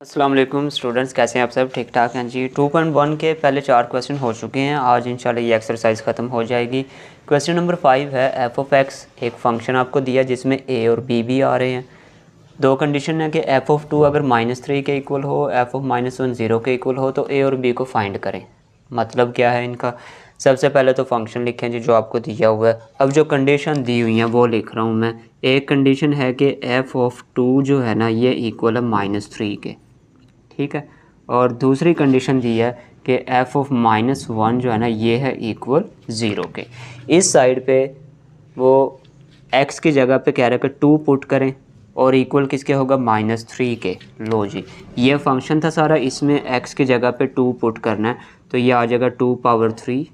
अस्सलाम वालेकुम स्टूडेंट्स, कैसे हैं आप सब? ठीक ठाक हैं जी। 2.1 के पहले 4 क्वेश्चन हो चुके हैं। आज इंशाल्लाह ये एक्सरसाइज ख़त्म हो जाएगी। क्वेश्चन नंबर 5 है एफ ऑफ एक्स। एक फंक्शन आपको दिया जिसमें ए और बी भी आ रहे हैं। दो कंडीशन है कि एफ ऑफ 2 अगर -3 के इक्वल हो, एफ ऑफ -1 0 के इक्वल हो तो ए और बी को फाइंड करें। मतलब क्या है इनका? सबसे पहले तो फंक्शन लिखें जी जो आपको दिया हुआ है। अब जो कंडीशन दी हुई हैं वो लिख रहा हूँ मैं। एक कंडीशन है कि एफ ऑफ 2 जो है ना ये इक्वल है -3 के, ठीक है। और दूसरी कंडीशन दी है कि एफ ऑफ -1 जो है ना ये है इक्वल 0 के। इस साइड पे वो x की जगह पे कह रहा है कि 2 पुट करें और इक्वल किसके होगा? -3 के। लो जी, ये फंक्शन था सारा, इसमें x की जगह पे 2 पुट करना है तो ये आ जाएगा 2 power 3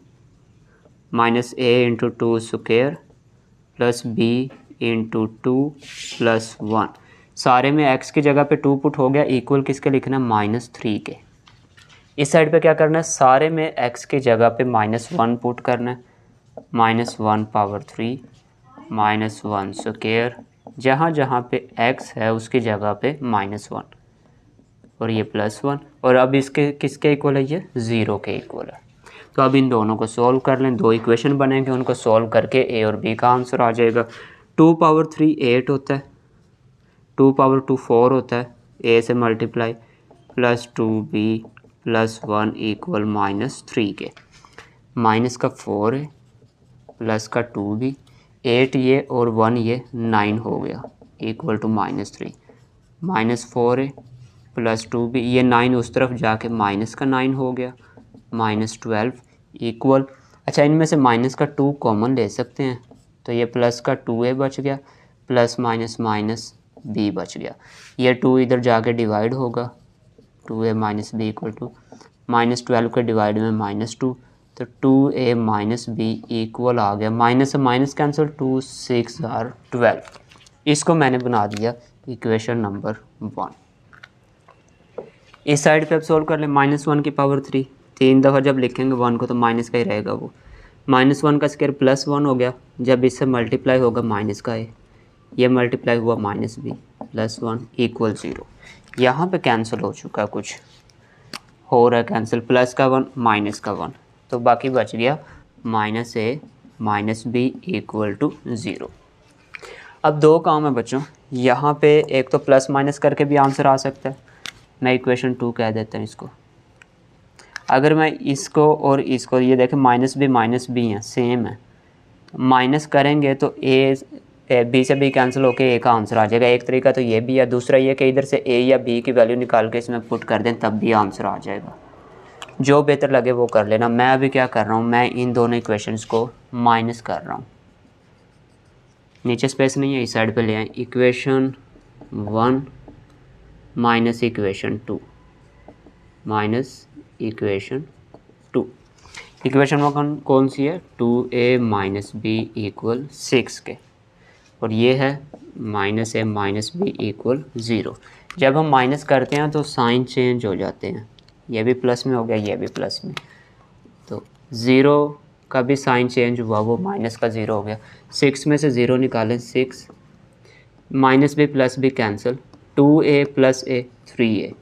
minus a into 2 square plus b into 2 plus 1। सारे में x की जगह पे 2 पुट हो गया, इक्वल किसके लिखना है? -3 के। इस साइड पे क्या करना है? सारे में x की जगह पे -1 पुट करना है। -1 पावर 3 -1 स्क्वायर, जहाँ जहाँ पे x है उसकी जगह पे -1 और ये +1। और अब इसके किसके इक्वल है? ये 0 के इक्वल है। तो अब इन दोनों को सॉल्व कर लें। दो इक्वेशन बनेंगे, उनको सॉल्व करके a और b का आंसर आ जाएगा। 2 पावर 3 8 होता है, 2 पावर 2 4 होता है, a से multiply plus 2b plus 1 equal -3 के। माइनस का 4 है प्लस का 2b, 8 ये और 1 ये 9 हो गया इक्वल टू -3। -4 है प्लस 2b, ये 9 उस तरफ जाके माइनस का 9 हो गया -12 इक्वल। अच्छा, इनमें से माइनस का 2 कॉमन ले सकते हैं तो ये प्लस का 2a बच गया प्लस माइनस माइनस b बच गया। ये 2 इधर जाके डिवाइड होगा, 2a minus B equal to -12 के डिवाइड में -2 तो 2a माइनस बी इक्वल आ गया, माइनस से माइनस कैंसिल, 2 6 आर 12। इसको मैंने बना दिया इक्वेशन नंबर 1। इस साइड पे अब सोल्व कर ले। -1 की पावर 3 3 दफ़ा जब लिखेंगे 1 को तो माइनस का ही रहेगा वो। -1 का स्क्वायर +1 हो गया, जब इससे मल्टीप्लाई होगा माइनस का a, ये मल्टीप्लाई हुआ -b प्लस 1 इक्वल 0। यहाँ पे कैंसिल हो चुका, कुछ हो रहा है कैंसिल, प्लस का 1 माइनस का 1, तो बाकी बच गया -a -b इक्वल टू 0। अब दो काम है बच्चों, यहाँ पे एक तो प्लस माइनस करके भी आंसर आ सकता है। मैं इक्वेशन 2 कह देता हूँ इसको। अगर मैं इसको और इसको, ये देखें -b हैं, सेम है, माइनस करेंगे तो बी से बी कैंसिल होकर ए का आंसर आ जाएगा। एक तरीका तो ये भी है, दूसरा ये कि इधर से ए या बी की वैल्यू निकाल के इसमें पुट कर दें तब भी आंसर आ जाएगा। जो बेहतर लगे वो कर लेना। मैं अभी क्या कर रहा हूँ, मैं इन दोनों इक्वेशंस को माइनस कर रहा हूँ। नीचे स्पेस नहीं है, इस साइड पे ले आए। Equation 1 minus equation 2 minus equation 2। Equation 1 कौन सी है? 2a माइनस बी इक्वल 6 के, और ये है -a माइनस बी इक्वल 0। जब हम माइनस करते हैं तो साइन चेंज हो जाते हैं, ये भी प्लस में हो गया, ये भी प्लस में, तो 0 का भी साइन चेंज हुआ, वो माइनस का 0 हो गया। 6 में से 0 निकालें, 6 minus B plus B cancel, 2a plus a 3a,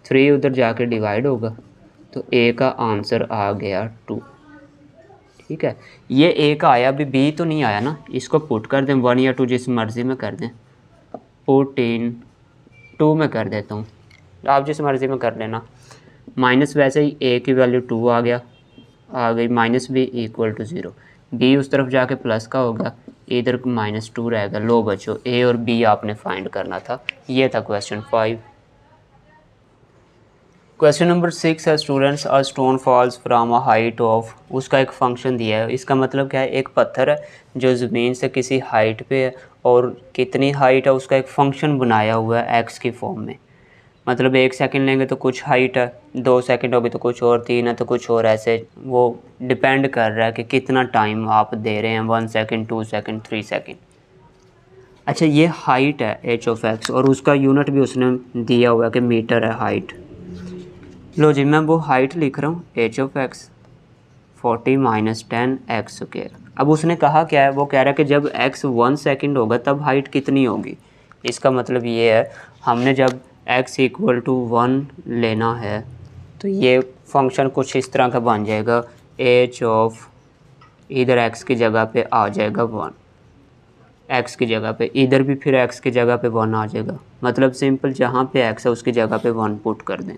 3 उधर जाके डिवाइड होगा तो a का आंसर आ गया 2। ठीक है, ये a का आया, अभी b तो नहीं आया ना, इसको पुट कर दें 1 या 2 जिस मर्ज़ी में कर दें। पुट इन 2 में कर देता हूँ, आप जिस मर्ज़ी में कर लेना। माइनस वैसे ही a की वैल्यू 2 आ गई -b इक्वल टू 0। b उस तरफ जाके प्लस का होगा, इधर -2 रहेगा। लो बच्चों, a और b आपने फाइंड करना था। ये था क्वेश्चन 5। क्वेश्चन नंबर 6 है students, a stone false from a height of, उसका एक फंक्शन दिया है। इसका मतलब क्या है? एक पत्थर है जो ज़मीन से किसी हाइट पे है और कितनी हाइट है उसका एक फ़ंक्शन बनाया हुआ है एक्स की फॉर्म में। मतलब 1 सेकंड लेंगे तो कुछ हाइट है, 2 सेकंड होगी तो कुछ और, 3 है तो कुछ और, ऐसे वो डिपेंड कर रहा है कि कितना टाइम आप दे रहे हैं, 1 सेकंड, 2 सेकंड, 3 सेकंड। अच्छा, ये हाइट है h ऑफ x और उसका यूनिट भी उसने दिया हुआ है कि मीटर है हाइट। लो जी, मैं वो हाइट लिख रहा हूँ h of x 40 minus 10 x square. अब उसने कहा क्या है? वो कह रहा है कि जब x 1 सेकंड होगा तब हाइट कितनी होगी। इसका मतलब ये है, हमने जब x इक्वल टू 1 लेना है तो ये फंक्शन कुछ इस तरह का बन जाएगा, h ऑफ इधर x की जगह पे आ जाएगा 1, x की जगह पे, इधर भी फिर x की जगह पे 1 आ जाएगा। मतलब सिंपल जहाँ पे x है उसकी जगह पे 1 पुट कर दें।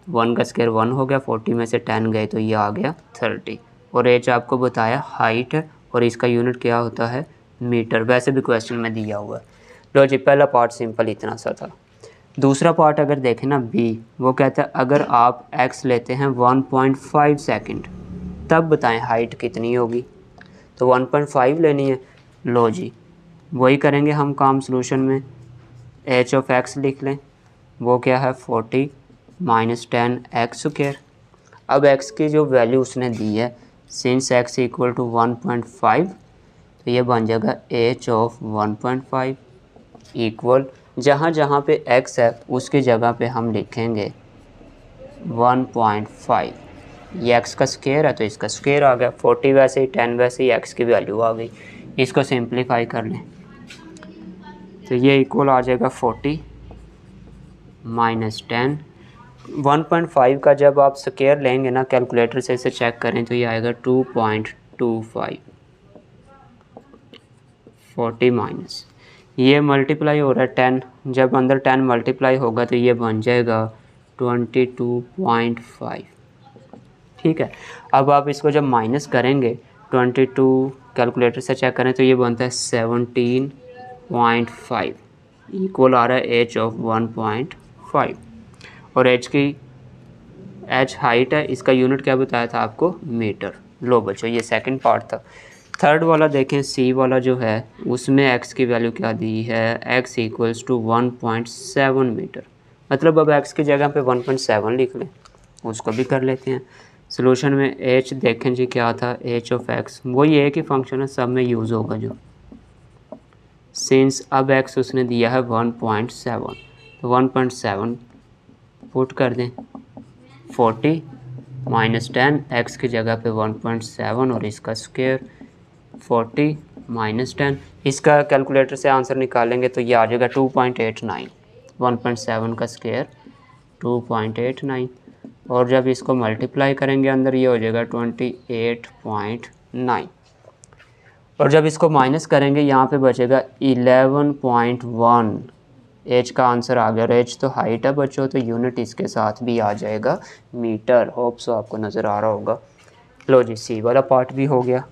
1 का स्क्वायर 1 हो गया, 40 में से 10 गए तो ये आ गया 30। और h आपको बताया हाइट है और इसका यूनिट क्या होता है, मीटर, वैसे भी क्वेश्चन में दिया हुआ है। लो जी, पहला पार्ट सिंपल इतना सा था। दूसरा पार्ट अगर देखें ना बी, वो कहता है अगर आप x लेते हैं 1.5 सेकंड तब बताएं हाइट कितनी होगी। तो 1.5 लेनी है। लो जी, वही करेंगे हम काम सोल्यूशन में। h ऑफ x लिख लें, वो क्या है 40 माइनस 10 एक्स स्क्वायर। अब x की जो वैल्यू उसने दी है, सिंस x इक्वल टू 1.5 तो ये बन जाएगा h ऑफ 1.5 इक्वल, जहाँ जहाँ पे x है उसकी जगह पे हम लिखेंगे 1.5। ये x का स्क्वायर है तो इसका स्क्वायर आ गया, 40 वैसे ही 10 वैसे ही x की वैल्यू आ गई। इसको सिंप्लीफाई कर लें तो ये इक्वल आ जाएगा 40 माइनस 10। 1.5 का जब आप स्क्वायर लेंगे ना कैलकुलेटर से इसे चेक करें तो ये आएगा 2.25। 40 माइनस ये मल्टीप्लाई हो रहा है 10, जब अंदर 10 मल्टीप्लाई होगा तो ये बन जाएगा 22.5। ठीक है, अब आप इसको जब माइनस करेंगे 22 कैलकुलेटर से चेक करें तो ये बनता है 17.5 इक्वल आ रहा है h ऑफ 1.5। और h हाइट है, इसका यूनिट क्या बताया था आपको, मीटर। लो बच्चों, ये सेकंड पार्ट था। थर्ड वाला देखें, सी वाला जो है उसमें x की वैल्यू क्या दी है, x इक्वल्स टू 1.7 मीटर। मतलब अब x की जगह पे 1.7 लिख लें, उसको भी कर लेते हैं। सोल्यूशन में h देखें जी क्या था, h ऑफ x, वही एक ही फंक्शन है, सब में यूज़ होगा जो। सिंस अब x उसने दिया है 1.7 तो 1.7 पुट कर दें, 40 माइनस 10 x की जगह पे 1.7 और इसका स्क्वायर 40 माइनस 10। इसका कैलकुलेटर से आंसर निकालेंगे तो ये आ जाएगा 2.89। 1.7 का स्क्वायर 2.89 और जब इसको मल्टीप्लाई करेंगे अंदर ये हो जाएगा 28.9 और जब इसको माइनस करेंगे यहाँ पे बचेगा 11.1। एच का आंसर आ गया। और एच तो हाइट है बच्चों, तो यूनिट इसके साथ भी आ जाएगा मीटर। होप सो आपको नज़र आ रहा होगा। लो जी, सी वाला पार्ट भी हो गया।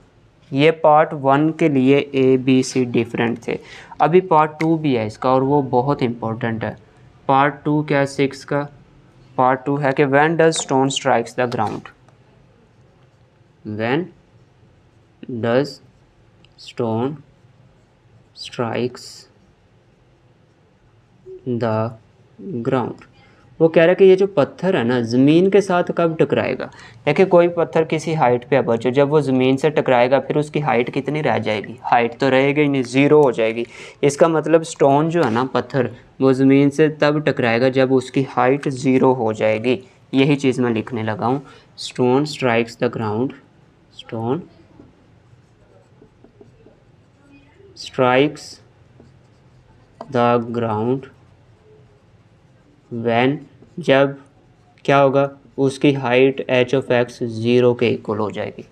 ये पार्ट 1 के लिए ए बी सी डिफरेंट थे। अभी पार्ट 2 भी है इसका और वो बहुत इम्पोर्टेंट है। पार्ट 2 क्या है 6 का? पार्ट 2 है कि when does stone strikes the ground. When does stone strikes the ground. वो कह रहा है कि ये जो पत्थर है ना ज़मीन के साथ कब टकराएगा। देखिए कोई पत्थर किसी हाइट पे है बच्चों, जब वो ज़मीन से टकराएगा फिर उसकी हाइट कितनी रह जाएगी? हाइट तो रहेगी ही नहीं, ज़ीरो हो जाएगी। इसका मतलब स्टोन जो है ना पत्थर, वो ज़मीन से तब टकराएगा जब उसकी हाइट ज़ीरो हो जाएगी। यही चीज़ मैं लिखने लगा हूँ। Stone strikes the ground, stone strikes the ground when, जब क्या होगा, उसकी height H of x zero के इक्वल हो जाएगी।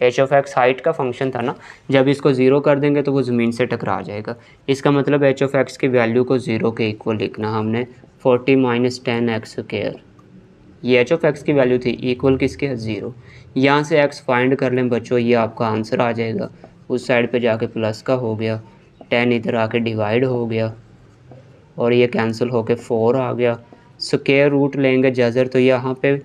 एच ऑफ एक्स हाइट का फंक्शन था ना, जब इसको ज़ीरो कर देंगे तो वो ज़मीन से टकरा जाएगा। इसका मतलब एच ऑफ एक्स की वैल्यू को ज़ीरो के इक्वल लिखना हमने। 40 माइनस 10 एक्स स्क्वायर, ये एच ऑफ एक्स की वैल्यू थी, इक्वल किसके है? ज़ीरो। यहाँ से एक्स फाइंड कर लें बच्चों, ये आपका आंसर आ जाएगा। उस साइड पे जाके प्लस का हो गया, 10 इधर आके डिवाइड हो गया और ये कैंसिल होके 4 आ गया। स्क्वायर रूट लेंगे जजर, तो यहाँ पे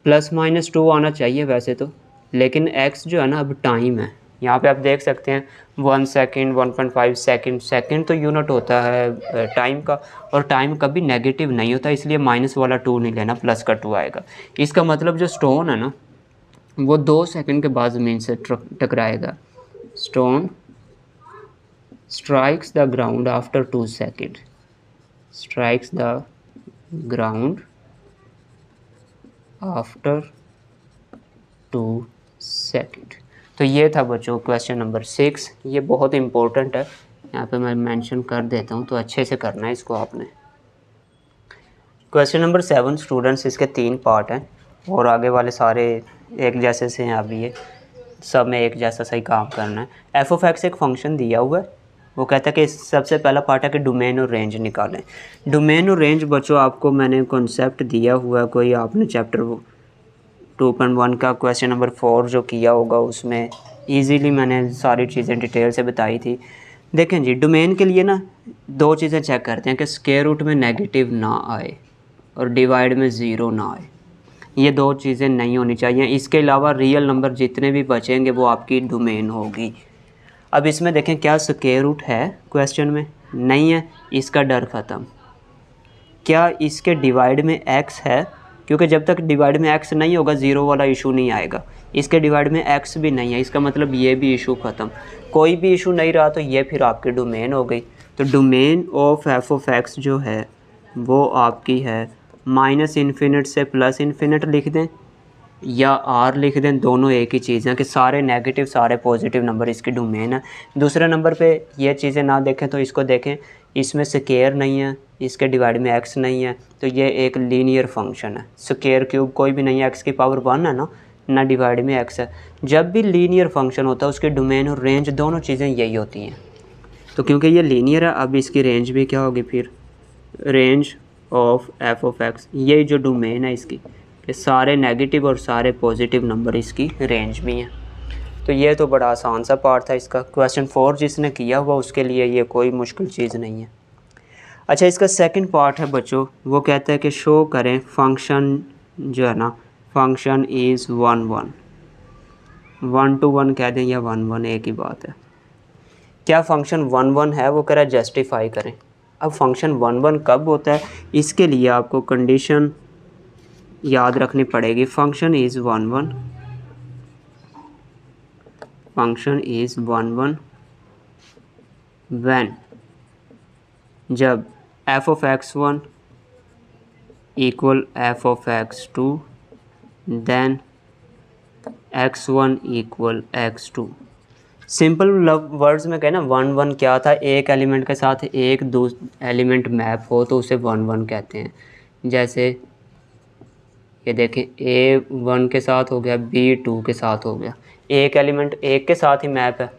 प्लस माइनस 2 आना चाहिए वैसे तो, लेकिन x जो है ना अब टाइम है। यहाँ पे आप देख सकते हैं 1 सेकेंड, 1.5 सेकेंड, सेकेंड तो यूनिट होता है टाइम का, और टाइम कभी नेगेटिव नहीं होता, इसलिए माइनस वाला 2 नहीं लेना, प्लस का 2 आएगा। इसका मतलब जो स्टोन है ना वो 2 सेकेंड के बाद ज़मीन से टकराएगा। Stone strikes the ground after 2 second, strikes the ground after 2 second. तो ये था बच्चों क्वेश्चन नंबर 6। ये बहुत इम्पोर्टेंट है, यहाँ पे मैं मेंशन कर देता हूँ, तो अच्छे से करना है इसको आपने। क्वेश्चन नंबर 7 स्टूडेंट्स, इसके 3 पार्ट हैं और आगे वाले सारे एक जैसे से हैं। अभी ये सब में एक जैसा सही काम करना है। एफ ऑफ एक्स एक फंक्शन दिया हुआ है, वो कहता है कि सबसे पहला पार्ट है कि डोमेन और रेंज निकालें। डोमेन और रेंज बच्चों आपको मैंने कॉन्सेप्ट दिया हुआ है, कोई आपने चैप्टर 2.1 का क्वेश्चन नंबर 4 जो किया होगा उसमें ईजीली मैंने सारी चीज़ें डिटेल से बताई थी। देखें जी, डोमेन के लिए ना 2 चीज़ें चेक करते हैं कि स्क्वायर रूट में नेगेटिव ना आए और डिवाइड में ज़ीरो ना आए। ये 2 चीज़ें नहीं होनी चाहिए। इसके अलावा रियल नंबर जितने भी बचेंगे वो आपकी डोमेन होगी। अब इसमें देखें क्या स्क्वायर रूट है क्वेश्चन में? नहीं है, इसका डर ख़त्म। क्या इसके डिवाइड में x है? क्योंकि जब तक डिवाइड में x नहीं होगा ज़ीरो वाला इशू नहीं आएगा। इसके डिवाइड में x भी नहीं है, इसका मतलब ये भी इशू ख़त्म। कोई भी इशू नहीं रहा तो ये फिर आपकी डोमेन हो गई। तो domain of F of x जो है वो आपकी है -∞ से +∞ लिख दें या r लिख दें, दोनों एक ही चीज़ हैं कि सारे नेगेटिव सारे पॉजिटिव नंबर इसकी डोमेन है। दूसरे नंबर पे ये चीज़ें ना देखें तो इसको देखें, इसमें स्क्वायर नहीं है, इसके डिवाइड में x नहीं है, तो ये एक लीनियर फंक्शन है। स्क्वायर क्यूब कोई भी नहीं है, x की पावर 1 है ना डिवाइड में x है। जब भी लीनियर फंक्शन होता है उसके डोमेन और रेंज दोनों चीज़ें यही होती हैं। तो क्योंकि ये लीनियर है, अब इसकी रेंज भी क्या होगी फिर? Range of F of x, ये जो डोमेन है इसकी कि सारे नेगेटिव और सारे पॉजिटिव नंबर इसकी रेंज भी हैं। तो ये तो बड़ा आसान सा पार्ट था इसका। क्वेश्चन 4 जिसने किया हुआ उसके लिए ये कोई मुश्किल चीज़ नहीं है। अच्छा, इसका सेकंड पार्ट है बच्चों, वो कहता है कि शो करें फंक्शन जो है ना, फंक्शन इज़ 1 to 1 कह दें या 1 1 एक ही बात है। क्या फंक्शन 1 1 है? वो कह रहा है जस्टिफाई करें। अब फंक्शन 1 1 कब होता है, इसके लिए आपको कंडीशन याद रखनी पड़ेगी। Function is 1 1, function is 1 1 when, जब F of x1 equal F of x2 then x1 equal x2। Simple words में कहें ना, 1 1 क्या था? एक एलिमेंट के साथ एक दो एलिमेंट मैप हो तो उसे 1 1 कहते हैं। जैसे ये देखें, A1 के साथ हो गया, B2 के साथ हो गया। एक एलिमेंट एक के साथ ही मैप है,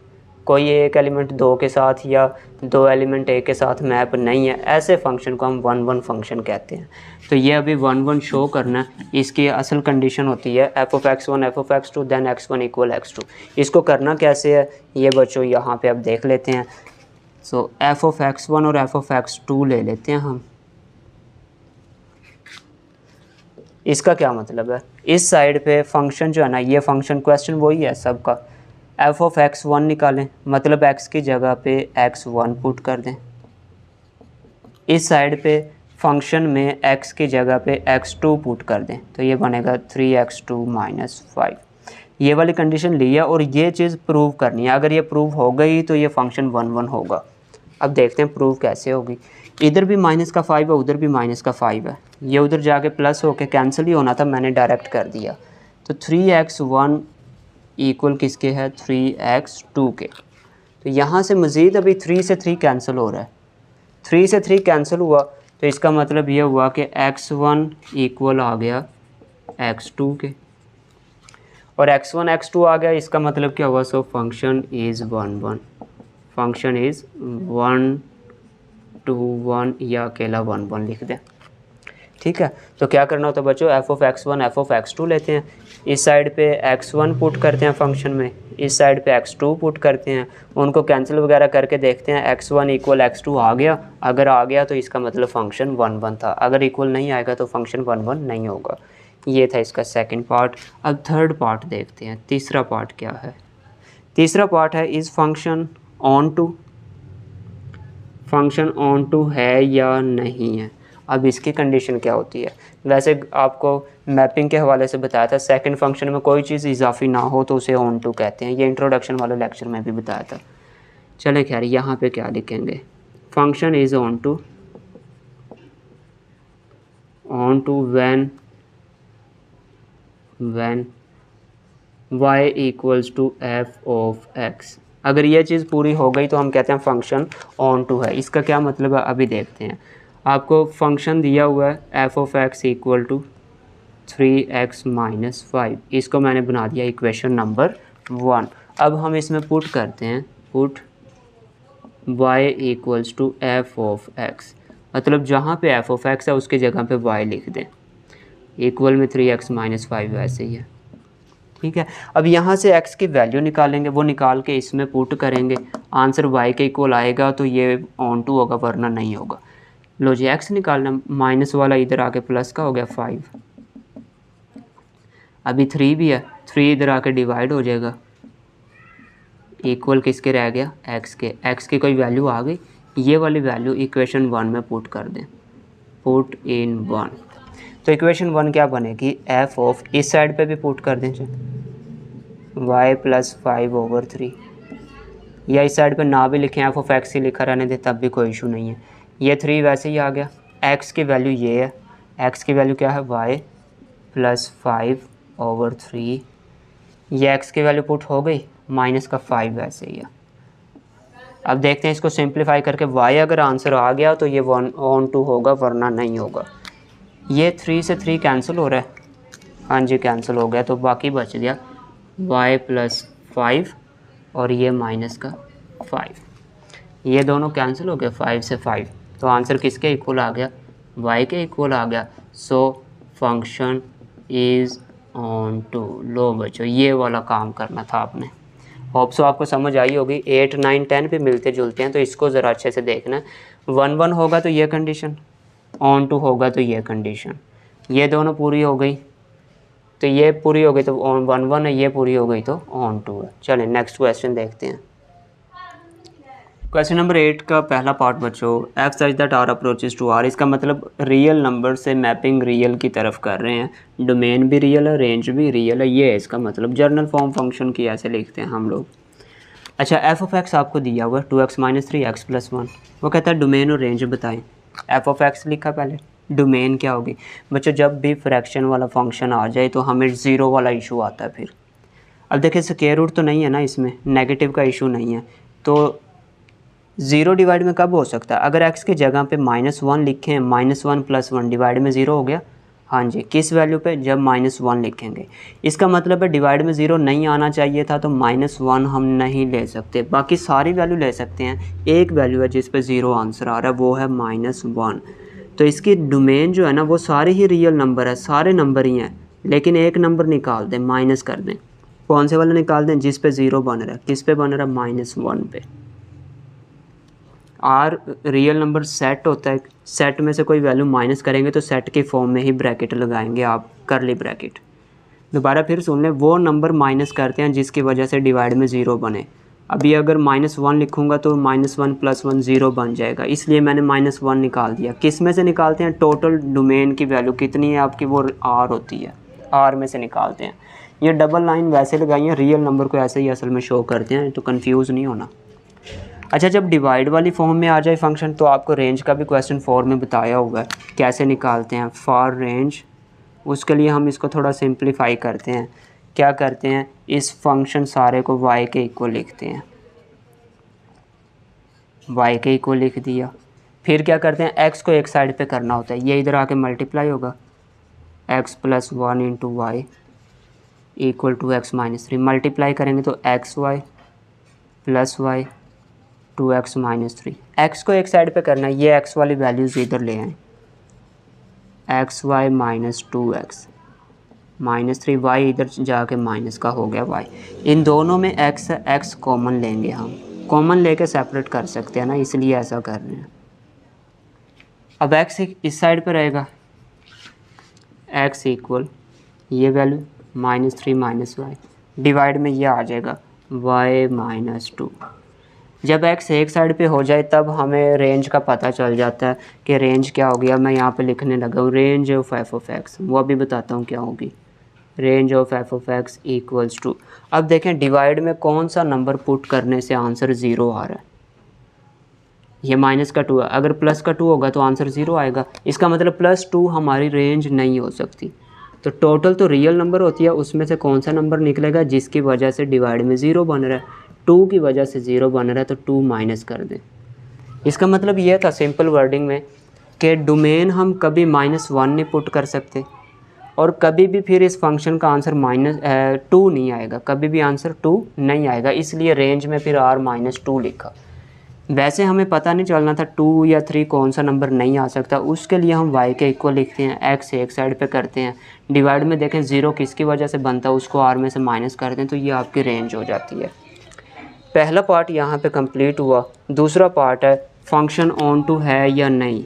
कोई एक एलिमेंट 2 के साथ या 2 एलिमेंट एक के साथ मैप नहीं है, ऐसे फंक्शन को हम 1 1 फंक्शन कहते हैं। तो ये अभी 1 1 शो करना है। इसकी असल कंडीशन होती है F of x1 F of x2 then x1 equal x2। इसको करना कैसे है ये बच्चों यहाँ पे अब देख लेते हैं। सो एफ ऑफ x1 और एफ ऑफ x2 ले लेते हैं हम। इसका क्या मतलब है? इस साइड पे फंक्शन जो है ना, ये फंक्शन क्वेश्चन वही है सबका। एफ ऑफ x1 निकालें, मतलब x की जगह पे x1 पुट कर दें। इस साइड पे फंक्शन में x की जगह पे x2 पुट कर दें, तो ये बनेगा 3x2 - 5। ये वाली कंडीशन ली है और ये चीज़ प्रूव करनी है। अगर ये प्रूव हो गई तो ये फंक्शन 1 1 होगा। अब देखते हैं प्रूव कैसे होगी। इधर भी -5 है, उधर भी -5 है, ये उधर जाके प्लस होके कैंसिल ही होना था, मैंने डायरेक्ट कर दिया। तो 3x1 इक्वल किसके है? 3x2 के। तो यहाँ से मज़ीद अभी 3 से 3 कैंसिल हो रहा है। 3 से 3 कैंसिल हुआ तो इसका मतलब ये हुआ कि x1 इक्वल आ गया x2 के, और x1 x2 आ गया। इसका मतलब क्या हुआ? सो function is 1 1, function is 1 to 1 या अकेला 1 1 लिख दें। ठीक है, तो क्या करना होता है बच्चों? F of x1 F of x2 लेते हैं, इस साइड पे x1 पुट करते हैं फंक्शन में, इस साइड पे x2 पुट करते हैं, उनको कैंसिल वगैरह करके देखते हैं x1 इक्वल x2 आ गया। अगर आ गया तो इसका मतलब फंक्शन 1 1 था, अगर इक्वल नहीं आएगा तो फंक्शन 1 1 नहीं होगा। ये था इसका सेकंड पार्ट। अब थर्ड पार्ट देखते हैं, तीसरा पार्ट क्या है? तीसरा पार्ट है is function onto, function onto है या नहीं है। अब इसकी कंडीशन क्या होती है? वैसे आपको मैपिंग के हवाले से बताया था, सेकंड फंक्शन में कोई चीज़ इजाफी ना हो तो उसे ऑन टू कहते हैं। ये इंट्रोडक्शन वाले लेक्चर में भी बताया था। चले खैर, यहाँ पे क्या लिखेंगे? Function is onto when y equals to F of x। अगर ये चीज़ पूरी हो गई तो हम कहते हैं फंक्शन ऑन टू है। इसका क्या मतलब है अभी देखते हैं। आपको फंक्शन दिया हुआ है F of x equal to 3x minus 5, इसको मैंने बना दिया इक्वेशन नंबर 1। अब हम इसमें पुट करते हैं, put y equals to F of x, मतलब जहाँ पे एफ ऑफ एक्स है उसके जगह पे y लिख दें, इक्वल में 3x माइनस 5 वैसे ही है, ठीक है। अब यहाँ से x की वैल्यू निकालेंगे, वो निकाल के इसमें पुट करेंगे, आंसर y के इक्वल आएगा तो ये ऑन टू होगा वरना नहीं होगा। लो जी x निकालना, माइनस वाला इधर आके प्लस का हो गया 5, अभी 3 भी है, 3 इधर आके डिवाइड हो जाएगा, इक्वल किसके रह गया x के, x की कोई वैल्यू आ गई, ये वाली वैल्यू इक्वेशन 1 में पुट कर दें, पुट इन 1। तो इक्वेशन 1 क्या बनेगी, f ऑफ, इस साइड पे भी पुट कर दें y प्लस 5/3, या इस साइड पे ना भी लिखें f ऑफ x ही लिखा रहने दे तब भी कोई इशू नहीं है। ये 3 वैसे ही आ गया, x की वैल्यू ये है, x की वैल्यू क्या है y प्लस 5/3, ये x की वैल्यू पुट हो गई, माइनस का 5 वैसे ही है। अब देखते हैं इसको सिंप्लीफाई करके, y अगर आंसर आ गया तो ये 1 ऑन 2 होगा वरना नहीं होगा। ये 3 से 3 कैंसिल हो रहा है, हाँ जी कैंसिल हो गया, तो बाकी बच गया y प्लस 5 और ये माइनस का 5, ये दोनों कैंसिल हो गए 5 से 5, तो आंसर किसके इक्वल आ गया, y के इक्वल आ गया। So function is onto. लो बच्चों ये वाला काम करना था आपने, होप सो आपको समझ आई होगी। 8, 9, 10 पे मिलते जुलते हैं तो इसको ज़रा अच्छे से देखना है। 1, 1 होगा तो ये कंडीशन, ऑन टू होगा तो ये कंडीशन, ये दोनों पूरी हो गई तो ये पूरी हो गई तो ऑन 1, 1 है, ये पूरी हो गई तो ऑन 2 है। चलें नेक्स्ट क्वेश्चन देखते हैं। क्वेश्चन नंबर 8 का पहला पार्ट बच्चों, F such that R approaches to R, इसका मतलब रियल नंबर से मैपिंग रियल की तरफ कर रहे हैं, डोमेन भी रियल है, रेंज भी रियल है, ये है इसका मतलब। जर्नल फॉर्म फंक्शन की ऐसे लिखते हैं हम लोग। अच्छा एफ ऑफ एक्स आपको दिया हुआ 2x माइनस 3x प्लस 1, वो कहता है डोमेन और रेंज बताएं। एफ ऑफ एक्स लिखा पहले, डोमेन क्या होगी बच्चों, जब भी फ्रैक्शन वाला फंक्शन आ जाए तो हमें ज़ीरो वाला इशू आता है। फिर अब देखिए स्क्वायर रूट तो नहीं है ना इसमें, नेगेटिव का इशू नहीं है, तो ज़ीरो डिवाइड में कब हो सकता है, अगर x की जगह पे -1 लिखें, -1 + 1 डिवाइड में ज़ीरो हो गया, हाँ जी किस वैल्यू पे, जब -1 लिखेंगे। इसका मतलब है डिवाइड में ज़ीरो नहीं आना चाहिए था, तो -1 हम नहीं ले सकते, बाकी सारी वैल्यू ले सकते हैं। एक वैल्यू है जिस पे ज़ीरो आंसर आ रहा है, वो है -1। तो इसकी डोमेन जो है ना वो सारे ही रियल नंबर है, सारे नंबर ही हैं, लेकिन एक नंबर निकाल दें, माइनस कर दें। कौन से वाला निकाल दें, जिस पे ज़ीरो बन रहा है, किस पे बन रहा है, -1 पे। आर रियल नंबर सेट होता है, सेट में से कोई वैल्यू माइनस करेंगे तो सेट के फॉर्म में ही ब्रैकेट लगाएंगे आप, करली ब्रैकेट। दोबारा फिर सुन लें, वो नंबर माइनस करते हैं जिसकी वजह से डिवाइड में ज़ीरो बने। अभी अगर -1 लिखूंगा तो -1 + 1 ज़ीरो बन जाएगा, इसलिए मैंने -1 निकाल दिया। किस में से निकालते हैं, टोटल डोमेन की वैल्यू कितनी है आपकी, वो आर होती है, आर में से निकालते हैं। ये डबल लाइन वैसे लगाई है, रियल नंबर को ऐसे ही असल में शो करते हैं, तो कन्फ्यूज़ नहीं होना। अच्छा जब डिवाइड वाली फॉर्म में आ जाए फंक्शन, तो आपको रेंज का भी क्वेश्चन 4 में बताया हुआ है कैसे निकालते हैं फॉर रेंज। उसके लिए हम इसको थोड़ा सिंप्लीफाई करते हैं। क्या करते हैं, इस फंक्शन सारे को y के इक्वल लिखते हैं, y के इक्वल लिख दिया। फिर क्या करते हैं, x को एक साइड पे करना होता है, ये इधर आके मल्टीप्लाई होगा, x + 1 × y equal to x - 3। Multiply करेंगे तो xy + y 2x - 3। x को एक साइड पे करना है, ये x वाली वैल्यूज़ इधर ले आएँ, xy - 2x -3, y इधर जाके माइनस का हो गया y। इन दोनों में x कॉमन लेंगे, हम कॉमन लेके सेपरेट कर सकते हैं ना, इसलिए ऐसा कर रहे हैं। अब x इस साइड पे रहेगा, x इक्वल ये वैल्यू -3 - y, डिवाइड में ये आ जाएगा y - 2। जब x एक साइड पे हो जाए तब हमें रेंज का पता चल जाता है कि रेंज क्या हो गया। मैं यहाँ पे लिखने लगा हूँ range of f of x, वो अभी बताता हूँ क्या होगी। Range of f of x equals to, अब देखें डिवाइड में कौन सा नंबर पुट करने से आंसर ज़ीरो आ रहा है, ये -2 है, अगर +2 होगा तो आंसर ज़ीरो आएगा। इसका मतलब +2 हमारी रेंज नहीं हो सकती। तो टोटल तो रियल नंबर होती है, उसमें से कौन सा नंबर निकलेगा जिसकी वजह से डिवाइड में ज़ीरो बन रहा है। 2 की वजह से ज़ीरो बन रहा है तो 2 माइनस कर दें। इसका मतलब ये था सिंपल वर्डिंग में कि डोमेन हम कभी -1 नहीं पुट कर सकते और कभी भी फिर इस फंक्शन का आंसर -2 नहीं आएगा, कभी भी आंसर 2 नहीं आएगा, इसलिए रेंज में फिर R-2 लिखा। वैसे हमें पता नहीं चलना था 2 या 3 कौन सा नंबर नहीं आ सकता, उसके लिए हम y के इक्वल लिखते हैं, x एक साइड पे करते हैं, डिवाइड में देखें 0 किसकी वजह से बनता है उसको r में से माइनस करते हैं, तो ये आपकी रेंज हो जाती है। पहला पार्ट यहाँ पे कंप्लीट हुआ। दूसरा पार्ट है फंक्शन ऑन टू है या नहीं,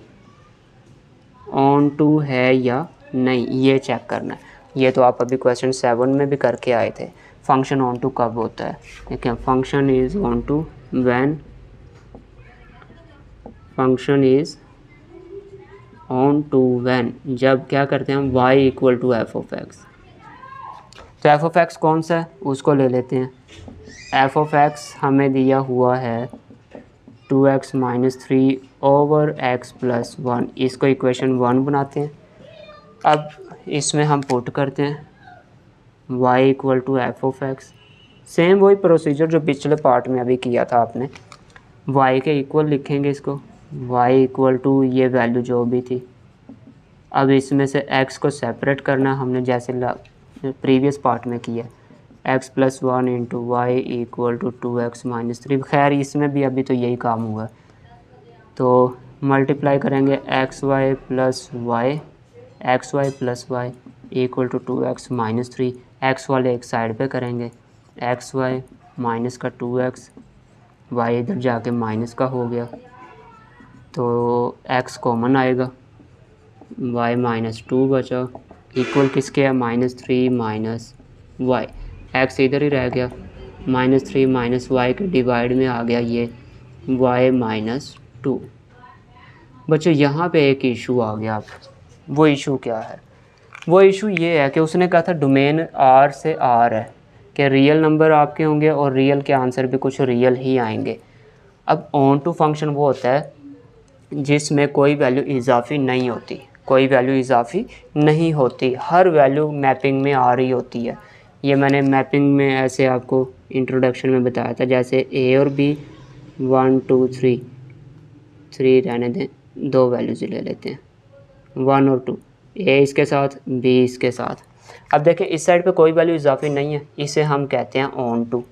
ऑन टू है या नहीं ये चेक करना है। ये तो आप अभी क्वेश्चन 7 में भी करके आए थे। फंक्शन ऑन टू कब होता है, देखिए function is onto when function is onto when, जब क्या करते हैं हम y equal to F of x. तो एफ ऑफ एक्स कौन सा है उसको ले लेते हैं। एफ ऑफ एक्स हमें दिया हुआ है 2x - 3 ओवर x + 1, इसको इक्वेशन 1 बनाते हैं। अब इसमें हम पुट करते हैं y equal to F of x, same वही प्रोसीजर जो पिछले पार्ट में अभी किया था आपने। y के इक्वल लिखेंगे इसको, y इक्वल टू ये वैल्यू जो भी थी। अब इसमें से x को सेपरेट करना हमने जैसे प्रीवियस पार्ट में किया, x + 1 into y equal to 2x - 3। खैर इसमें भी अभी तो यही काम हुआ, तो मल्टीप्लाई करेंगे xy + y equal to 2x - 3। x वाले एक साइड पे करेंगे, xy माइनस का 2x, y इधर जाके माइनस का हो गया, तो x कॉमन आएगा, y - 2 बचा, इक्वल किसके है -3 - y, x इधर ही रह गया, -3 - y के डिवाइड में आ गया ये y - 2। बच्चों यहाँ पे एक इशू आ गया। वो इशू क्या है? वो इशू ये है कि उसने कहा था डोमेन R से R है, कि रियल नंबर आपके होंगे और रियल के आंसर भी कुछ रियल ही आएंगे। अब ऑन टू फंक्शन वो होता है जिसमें कोई वैल्यू इजाफी नहीं होती, कोई वैल्यू इजाफी नहीं होती, हर वैल्यू मैपिंग में आ रही होती है। ये मैंने मैपिंग में ऐसे आपको इंट्रोडक्शन में बताया था, जैसे a और b 1 2 3 रहने दें, 2 वैल्यूज ले लेते हैं 1 और 2, a इसके साथ b इसके साथ। अब देखें इस साइड पे कोई वैल्यू इजाफी नहीं है, इसे हम कहते हैं ऑन टू।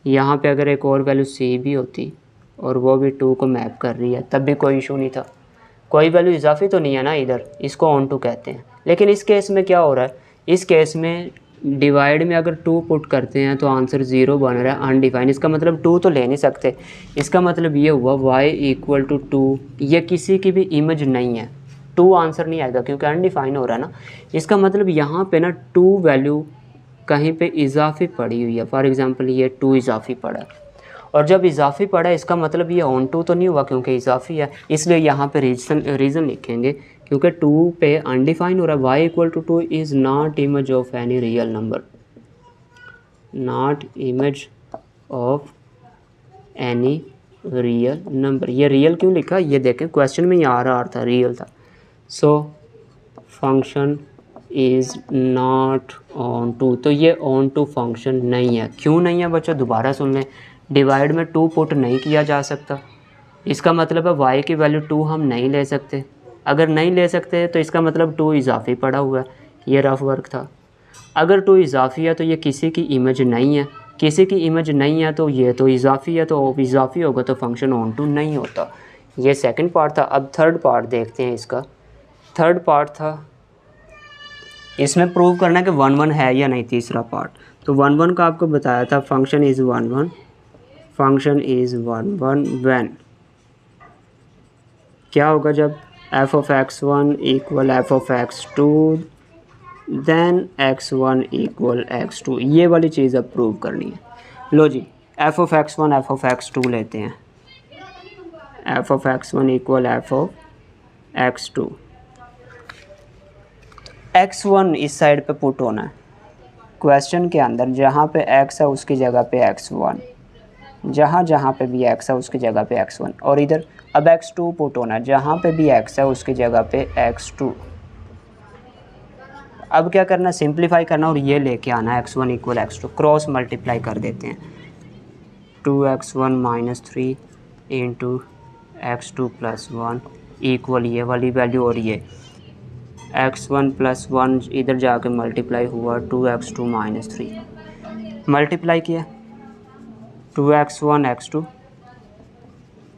यहाँ पे अगर एक और वैल्यू c भी होती और वो भी 2 को मैप कर रही है तब भी कोई इशू नहीं था, कोई वैल्यू इजाफी तो नहीं है ना इधर, इसको ऑन टू कहते हैं। लेकिन इस केस में क्या हो रहा है, इस केस में डिवाइड में अगर 2 पुट करते हैं तो आंसर 0 बन रहा है अनडिफाइंड। इसका मतलब 2 तो ले नहीं सकते, इसका मतलब ये हुआ y इक्वल टू 2, ये किसी की भी इमेज नहीं है, 2 आंसर नहीं आएगा क्योंकि अनडिफाइंड हो रहा है ना। इसका मतलब यहाँ पे ना 2 वैल्यू कहीं पे इजाफी पड़ी हुई है, फॉर एग्ज़ाम्पल ये 2 इजाफी पड़ा है, और जब इजाफी पड़ा है इसका मतलब ये ऑन टू तो नहीं हुआ क्योंकि इजाफी है, इसलिए यहाँ पे रीज़न लिखेंगे क्योंकि 2 पे अनडिफाइंड हो रहा है। y equal to 2 is not image of any real number, not image of any real number. ये रियल क्यों लिखा ये देखें, क्वेश्चन में ही आ रहा था रियल था। So function is not onto, तो ये ऑन टू फंक्शन नहीं है। क्यों नहीं है बच्चों, दोबारा सुन लें, डिवाइड में 2 पुट नहीं किया जा सकता, इसका मतलब है y की वैल्यू 2 हम नहीं ले सकते। अगर नहीं ले सकते तो इसका मतलब 2 इजाफी पड़ा हुआ है, ये रफ वर्क था। अगर 2 इजाफी है तो ये किसी की इमेज नहीं है, किसी की इमेज नहीं है तो ये तो इजाफी है, तो इजाफी होगा तो फंक्शन ऑन टू नहीं होता। ये सेकंड पार्ट था। अब थर्ड पार्ट देखते हैं इसका। थर्ड पार्ट था इसमें प्रूव करना है कि 1 1 है या नहीं, तीसरा पार्ट। तो 1 1 का आपको बताया था, function is 1 1, function is 1 1 when क्या होगा, जब f of x1 equal f of x2 then x1 equal x2, ये वाली चीज़ अब प्रूव करनी है। लो जी, f of x1 f of x2 लेते हैं, f of x1 equal f of x2, x1 इस साइड पे पुट होना है क्वेश्चन के अंदर, जहाँ पे x है उसकी जगह पे x1, जहाँ जहाँ पे भी x है उसकी जगह पे x1, और इधर अब x2 पुट होना है, जहाँ पे भी x है उसकी जगह पे x2। अब क्या करना, सिंप्लीफाई करना और ये लेके आना है x1 equal x2, cross multiply कर देते हैं, 2x1 - 3 इंटू x2 + 1 इक्वल ये वाली वैल्यू और ये x1 + 1 इधर जाके मल्टीप्लाई हुआ 2x2 - 3 मल्टीप्लाई किया 2x1 x2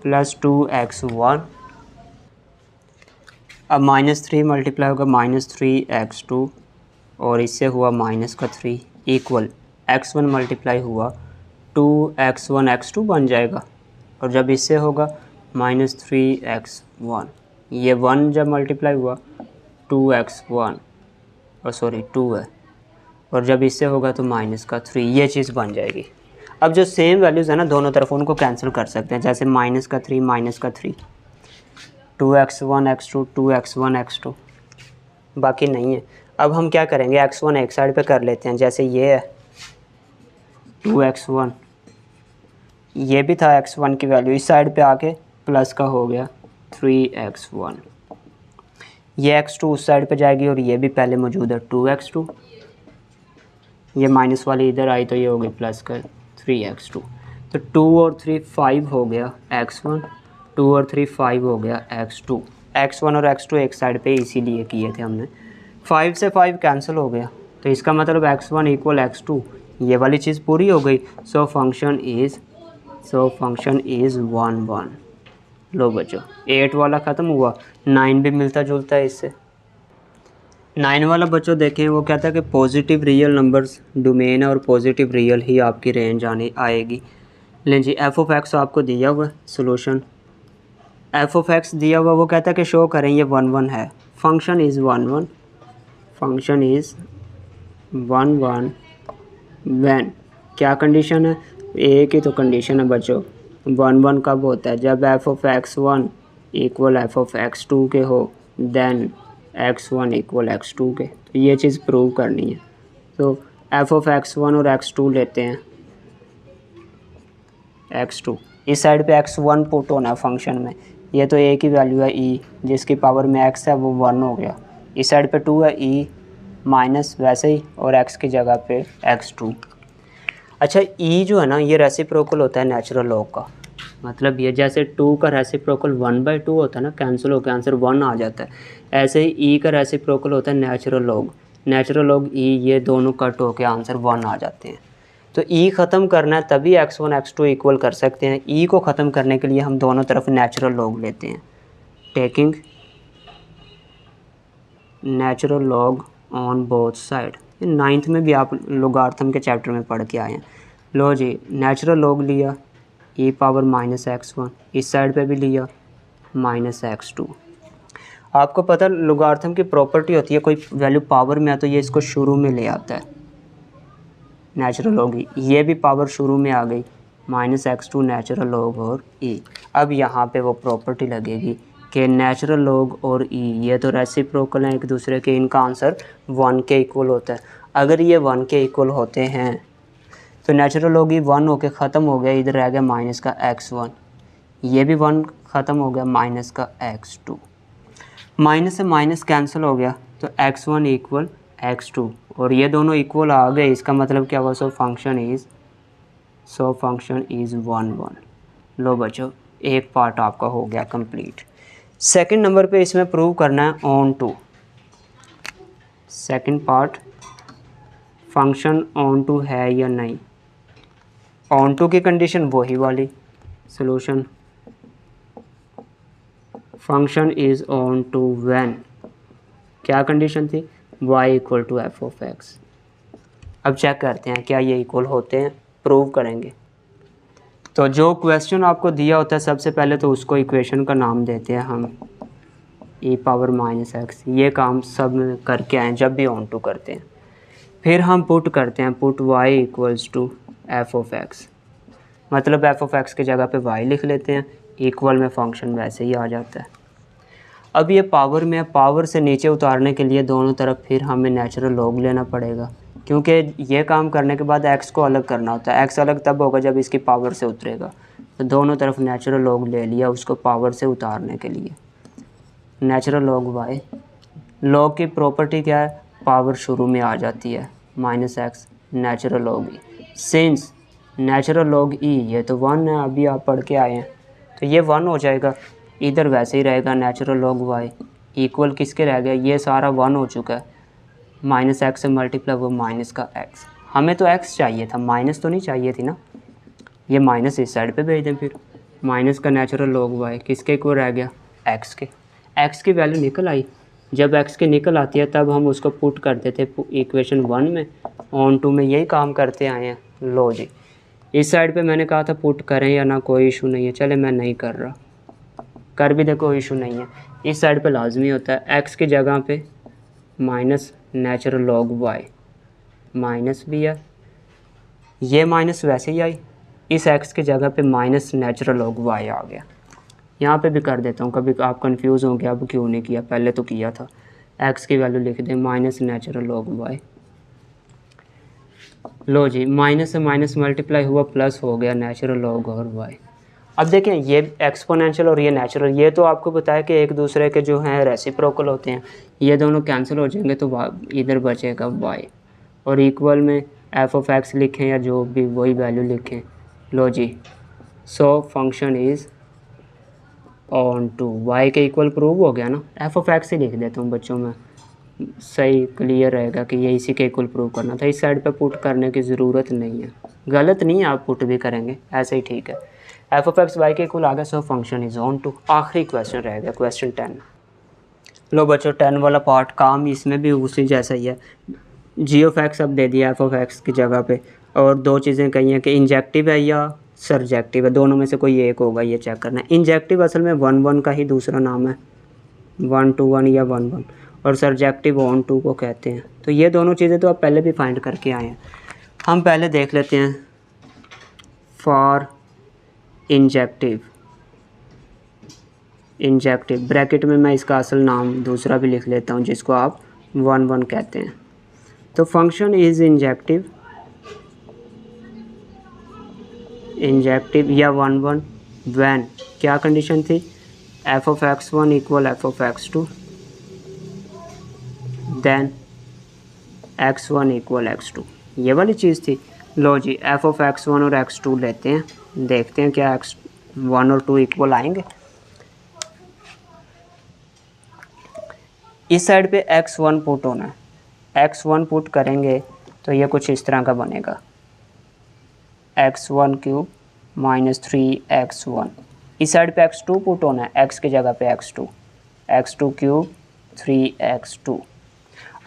+ 2x1 अब -3 मल्टीप्लाई होगा -3x2 और इससे हुआ -3 इक्वल x1 मल्टीप्लाई हुआ 2x1 x2 बन जाएगा और जब इससे होगा -3x1 ये 1 जब मल्टीप्लाई हुआ 2x1 और सॉरी 2 है और जब इससे होगा तो -3 ये चीज़ बन जाएगी। अब जो सेम वैल्यूज़ है ना दोनों तरफ उनको कैंसिल कर सकते हैं, जैसे -3 2x1 x2 2x1 x2 बाकी नहीं है। अब हम क्या करेंगे x1 एक साइड पे कर लेते हैं, जैसे ये है 2x1 ये भी था x1 की वैल्यू इस साइड पे आके प्लस का हो गया 3x1 ये x2 उस साइड पे जाएगी और ये भी पहले मौजूद है 2x2 ये माइनस वाली इधर आई तो ये हो गई प्लस का 3x2 तो 2 और 3 5 हो गया x1 2 और 3 5 हो गया x2 x1 और x2 एक साइड पे इसीलिए किए थे हमने 5 से 5 कैंसिल हो गया तो इसका मतलब x1 = x2 ये वाली चीज़ पूरी हो गई। सो फंक्शन इज़ 1 1। लो बच्चों 8 वाला ख़त्म हुआ 9 भी मिलता जुलता है इससे। 9 वाला बच्चों देखें वो कहता है कि पॉजिटिव रियल नंबर्स डोमेन है और पॉजिटिव रियल ही आपकी रेंज आएगी। लें जी f(x) आपको दिया हुआ सोल्यूशन f(x) दिया हुआ वो कहता है कि शो करें ये 1 1 है। फंक्शन इज़ 1 1 व्हेन क्या कंडीशन है एक ही तो कंडीशन है बच्चों 1 1 कब होता है जब f(x1) = f(x2) के हो देन x1 = x2 के। तो ये चीज़ प्रूव करनी है तो f(x1) और x2 लेते हैं x2 इस साइड पे x1 पुट होना है फंक्शन में ये तो एक ही वैल्यू है e जिसकी पावर में x है वो 1 हो गया इस साइड पे 2 है e माइनस वैसे ही और x की जगह पे x2। अच्छा e जो है ना ये रेसिप्रोकल होता है नेचुरल लॉग का मतलब ये जैसे 2 का रेसिप्रोकल 1/2 होता है ना कैंसिल होकर आंसर 1 आ जाता है ऐसे ही e का रेसिप्रोकल होता है नेचुरल लॉग e ये दोनों कट होकर आंसर 1 आ जाते हैं। तो e ख़त्म करना है तभी x1 x2 इक्वल कर सकते हैं। e को ख़त्म करने के लिए हम दोनों तरफ नेचुरल लॉग लेते हैं taking natural log on both side. 9th में भी आप लोगार्थम के चैप्टर में पढ़ के आए हैं। लो जी नेचुरल लॉग लिया e⁻−x1 इस साइड पे भी लिया -x2। आपको पता लोगार्थम की प्रॉपर्टी होती है कोई वैल्यू पावर में है तो ये इसको शुरू में ले आता है नेचुरल लॉग ये भी पावर शुरू में आ गई -x2 नेचुरल लॉग और e। अब यहाँ पे वो प्रॉपर्टी लगेगी कि नेचुरल लॉग और e ये तो रेसिप्रोकल हैं एक दूसरे के इनका आंसर 1 के इक्वल होता है। अगर ये 1 के इक्वल होते हैं तो नेचुरल लॉग ही 1 होके ख़त्म हो गया इधर रह गया माइनस का x1 ये भी 1 ख़त्म हो गया माइनस का x2 माइनस से माइनस कैंसिल हो गया तो x1 = x2 और ये दोनों इक्वल आ गए इसका मतलब क्या हुआ सो फंक्शन इज़ 1 1। लो बच्चों एक पार्ट आपका हो गया कंप्लीट। सेकंड नंबर पे इसमें प्रूव करना है onto. Second part function onto है या नहीं। ऑन टू की कंडीशन वही वाली solution function is onto when क्या कंडीशन थी y = f(x). अब चेक करते हैं क्या ये इक्वल होते हैं प्रूव करेंगे। तो जो क्वेश्चन आपको दिया होता है सबसे पहले तो उसको इक्वेशन का नाम देते हैं हम e⁻−x। ये काम सब में करके आए जब भी ऑन टू करते हैं। फिर हम पुट करते हैं पुट y = f(x) मतलब f(x) की जगह पे y लिख लेते हैं इक्वल में फंक्शन वैसे ही आ जाता है। अब ये पावर में पावर से नीचे उतारने के लिए दोनों तरफ फिर हमें नेचुरल लॉग लेना पड़ेगा क्योंकि ये काम करने के बाद x को अलग करना होता है। x अलग तब होगा जब इसकी पावर से उतरेगा तो दोनों तरफ नेचुरल लॉग ले लिया उसको पावर से उतारने के लिए। नेचुरल लॉग y लॉग की प्रॉपर्टी क्या है पावर शुरू में आ जाती है -x natural log e since natural log e ये तो 1 है अभी आप पढ़ के आए हैं तो ये 1 हो जाएगा इधर वैसे ही रहेगा नेचुरल लॉग वाई इक्वल किसके रह गया, ये सारा 1 हो चुका है, माइनस एक्स से मल्टीप्लाई वो माइनस का एक्स, हमें तो एक्स चाहिए था, माइनस तो नहीं चाहिए थी ना, ये माइनस इस साइड पे भेज दें, फिर माइनस का नेचुरल लॉग वाई किसके इक्वल रह गया, एक्स के। एक्स की वैल्यू निकल आई, जब एक्स की निकल आती है तब हम उसको पुट कर देते इक्वेशन 1 में, ऑन 2 में यही काम करते आए हैं। लो जी, इस साइड पे मैंने कहा था पुट करें या ना, कोई इशू नहीं है, चले मैं नहीं कर रहा, कर भी दे कोई इशू नहीं है। इस साइड पे लाजमी होता है एक्स की जगह पे minus natural log y, minus भी है, ये माइनस वैसे ही आई, इस एक्स की जगह पे माइनस नेचुरल लॉग वाई आ गया। यहाँ पे भी कर देता हूँ, कभी आप कंफ्यूज हो गया अब क्यों नहीं किया, पहले तो किया था। एक्स की वैल्यू लिख दें माइनस नेचुरल लॉग वाई। लो जी, माइनस से माइनस मल्टीप्लाई हुआ, प्लस हो गया नेचुरल लॉग और वाई। अब देखें ये एक्सपोनेंशियल और ये नेचुरल, ये तो आपको बताया कि एक दूसरे के जो हैं रेसिप्रोकल होते हैं, ये दोनों कैंसिल हो जाएंगे तो इधर बचेगा वाई, और इक्वल में एफ ऑफ एक्स लिखें या जो भी वही वैल्यू लिखें। लो जी, so function is onto Y के इक्वल प्रूव हो गया ना, एफ ऑफ एक्स ही लिख देता हूँ बच्चों में, सही क्लियर रहेगा कि ये इसी के इक्वल प्रूव करना था। इस साइड पे पुट करने की ज़रूरत नहीं है, गलत नहीं है, आप पुट भी करेंगे ऐसे ही ठीक है। एफ ऑफ एक्स वाई के इक्वल आ गया, so function is onto. आखिरी क्वेश्चन रह गया, क्वेश्चन 10। लो बच्चों 10 वाला पार्ट काम इसमें भी उसी जैसा ही है। जी ऑफ एक्स अब दे दिया एफ ऑफ एक्स की जगह पे, और दो चीज़ें कही हैं कि इंजेक्टिव है या सरजेक्टिव है, दोनों में से कोई एक होगा, ये चेक करना है। इंजेक्टिव असल में 1 1 का ही दूसरा नाम है, 1 2 1 या 1 1, और सरजेक्टिव ऑन 2 को कहते हैं। तो ये दोनों चीज़ें तो आप पहले भी फाइंड करके आए हैं, हम पहले देख लेते हैं फॉर इंजेक्टिव। इंजेक्टिव ब्रैकेट में मैं इसका असल नाम दूसरा भी लिख लेता हूँ जिसको आप 1 1 कहते हैं। तो फंक्शन इज़ इंजेक्टिव, इंजेक्टिव या 1 1 व्हेन, क्या कंडीशन थी, F of x 1 equal F of x 2, then x 1 equal x 2, ये वाली चीज़ थी। लो जी, एफ ऑफ एक्स 1 और एक्स 2 लेते हैं, देखते हैं क्या एक्स 1 और 2 इक्वल आएंगे। इस साइड पे एक्स 1 पुट होना है, एक्स 1 पुट करेंगे तो ये कुछ इस तरह का बनेगा, x1 क्यूब माइनस 3x1। इस साइड पे x2 पुट होना है, x की जगह पे x2 क्यूब 3x2।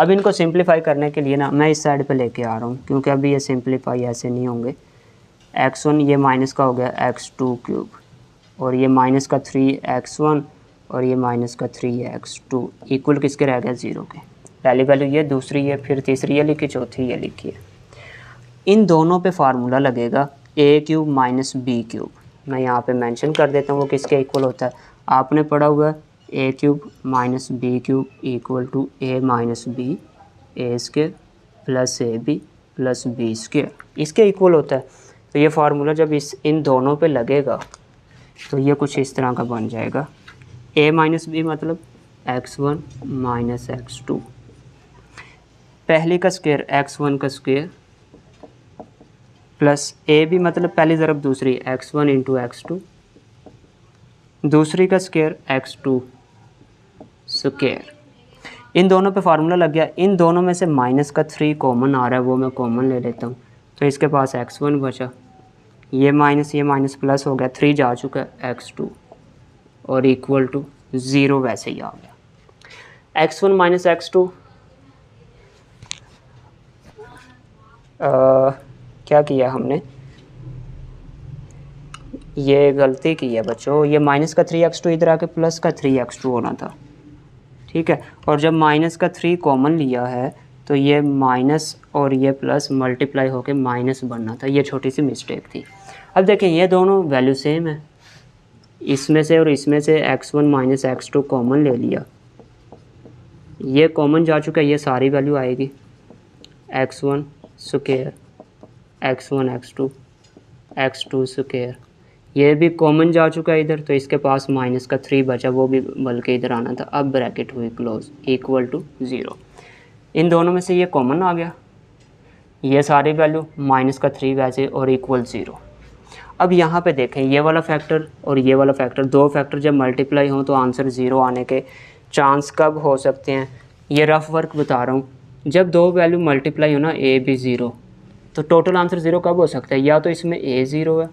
अब इनको सिंप्लीफाई करने के लिए ना मैं इस साइड पे लेके आ रहा हूँ, क्योंकि अभी ये सिंप्लीफाई ऐसे नहीं होंगे। x1 ये माइनस का हो गया x2 क्यूब, और ये माइनस का 3x1 और ये माइनस का 3x2 इक्वल किसके रह गया, 0 के। पहली वैल्यू ये, दूसरी ये, फिर तीसरी ये लिखी, चौथी ये लिखी है। इन दोनों पे फार्मूला लगेगा a cube minus B cube, मैं यहाँ पे मेंशन कर देता हूँ वो किसके इक्वल होता है। आपने पढ़ा हुआ है a cube minus B cube equal to a minus B A square plus A B plus B square, इसके इक्वल होता है। तो ये फार्मूला जब इन दोनों पे लगेगा तो ये कुछ इस तरह का बन जाएगा, a माइनस बी मतलब x1 माइनस x2, पहले का स्क्वायर x1 का स्क्वायर प्लस ए बी मतलब पहली ज़रब दूसरी x1 इंटू x2, दूसरी का स्क्वायर x2 स्क्वायर। इन दोनों पे फार्मूला लग गया। इन दोनों में से माइनस का 3 कॉमन आ रहा है, वो मैं कॉमन ले लेता हूँ, तो इसके पास x1 बचा, ये माइनस प्लस हो गया, 3 जा चुका है x2 और इक्वल टू 0 वैसे ही आ गया। x1 माइनस x2 क्या किया हमने, ये गलती की है बच्चों, ये माइनस का 3x2 इधर आके प्लस का 3x2 होना था, ठीक है। और जब माइनस का 3 कॉमन लिया है तो ये माइनस और ये प्लस मल्टीप्लाई होके माइनस बनना था, ये छोटी सी मिस्टेक थी। अब देखें ये दोनों वैल्यू सेम है, इसमें से और इसमें से x1 माइनस x2 कॉमन ले लिया, ये कॉमन जा चुका है, ये सारी वैल्यू आएगी x1 square x1 x2 square, ये भी कॉमन जा चुका है इधर, तो इसके पास माइनस का 3 बचा, वो भी बल्कि इधर आना था। अब ब्रैकेट हुई क्लोज इक्वल टू 0, इन दोनों में से ये कॉमन आ गया, ये सारी वैल्यू माइनस का 3 वैसे और इक्वल 0। अब यहाँ पे देखें ये वाला फैक्टर और ये वाला फैक्टर, दो फैक्टर जब मल्टीप्लाई हों तो आंसर ज़ीरो आने के चांस कब हो सकते हैं, ये रफ वर्क बता रहा हूँ। जब दो वैल्यू मल्टीप्लाई हो ना ए बी ज़ीरो, तो टोटल आंसर ज़ीरो कब हो सकता है, या तो इसमें ए ज़ीरो है